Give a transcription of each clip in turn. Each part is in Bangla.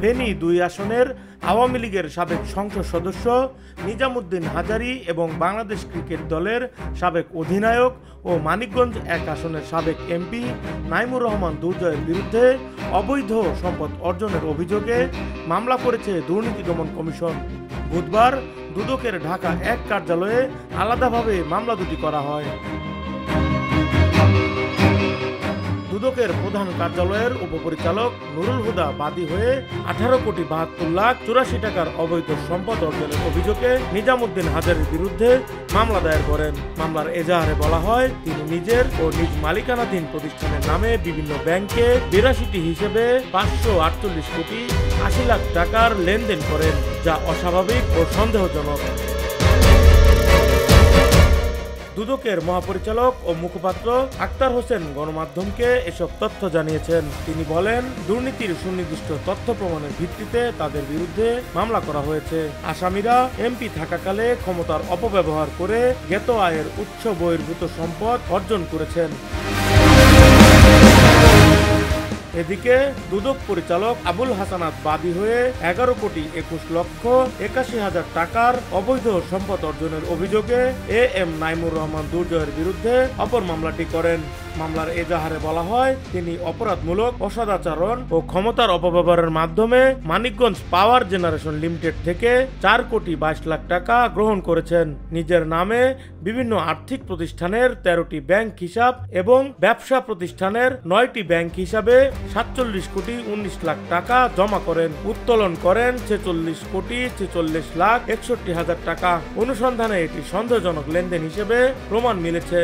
ফেনী ২ আসনের আওয়ামী লীগের সাবেক সংসদ সদস্য নিজামুদ্দিন হাজারী এবং বাংলাদেশ ক্রিকেট দলের সাবেক অধিনায়ক ও মানিকগঞ্জ ১ আসনের সাবেক এমপি নাইমুর রহমান দুর্জয়ের বিরুদ্ধে অবৈধ সম্পদ অর্জনের অভিযোগে মামলা করেছে দুর্নীতি দমন কমিশন। বুধবার দুদকের ঢাকা ১ কার্যালয়ে আলাদাভাবে মামলা দুটি করা হয়। দুদকের প্রধান কার্যালয়ের উপপরিচালক নুরুল হুদা বাদী হয়ে 18,72,84,00,000 টাকার অবৈধ সম্পদ অর্জনের অভিযোগে নিজামুদ্দিন হাজারীর বিরুদ্ধে মামলা দায়ের করেন। মামলার এজাহারে বলা হয়, তিনি নিজের ও নিজ মালিকানাধীন প্রতিষ্ঠানের নামে বিভিন্ন ব্যাংকে ৮২টি হিসেবে 548,80,00,000 টাকার লেনদেন করেন, যা অস্বাভাবিক ও সন্দেহজনক। দুদকের মহাপরিচালক ও মুখপাত্র আক্তার হোসেন গণমাধ্যমকে এসব তথ্য জানিয়েছেন। তিনি বলেন, দুর্নীতির সুনির্দিষ্ট তথ্য প্রমাণের ভিত্তিতে তাদের বিরুদ্ধে মামলা করা হয়েছে। আসামিরা এমপি থাকাকালে ক্ষমতার অপব্যবহার করে জ্ঞাত আয়ের উৎস বহির্ভূত সম্পদ অর্জন করেছেন। এদিকে দুদক পরিচালক আবুল হাসানাত বাদী হয়ে 11,21,81,000 টাকার অবৈধ সম্পদ অর্জনের অভিযোগে এম নাইমুর রহমান দুর্জয়ের বিরুদ্ধে অপর মামলাটি করেন। মামলার এজাহারে বলা হয়, তিনি অপরাধমূলক অসদাচরণ ও ক্ষমতার অপব্যবহারের মাধ্যমে মানিকগঞ্জ পাওয়ার জেনারেশন লিমিটেড থেকে 4,22,00,000 টাকা গ্রহণ করেছেন। নিজের নামে বিভিন্ন আর্থিক প্রতিষ্ঠানের 13টি ব্যাংক হিসাব এবং ব্যবসা প্রতিষ্ঠানের 9টি ব্যাংক হিসাবে 47,19,00,000 টাকা জমা করেন। উত্তোলন করেন 46,46,61,000 টাকা। অনুসন্ধানে এটি সন্দেহজনক লেনদেন হিসেবে প্রমাণ মিলেছে।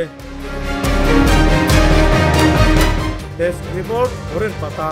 ডেস্ক রিপোর্ট, ভোরের পাতা।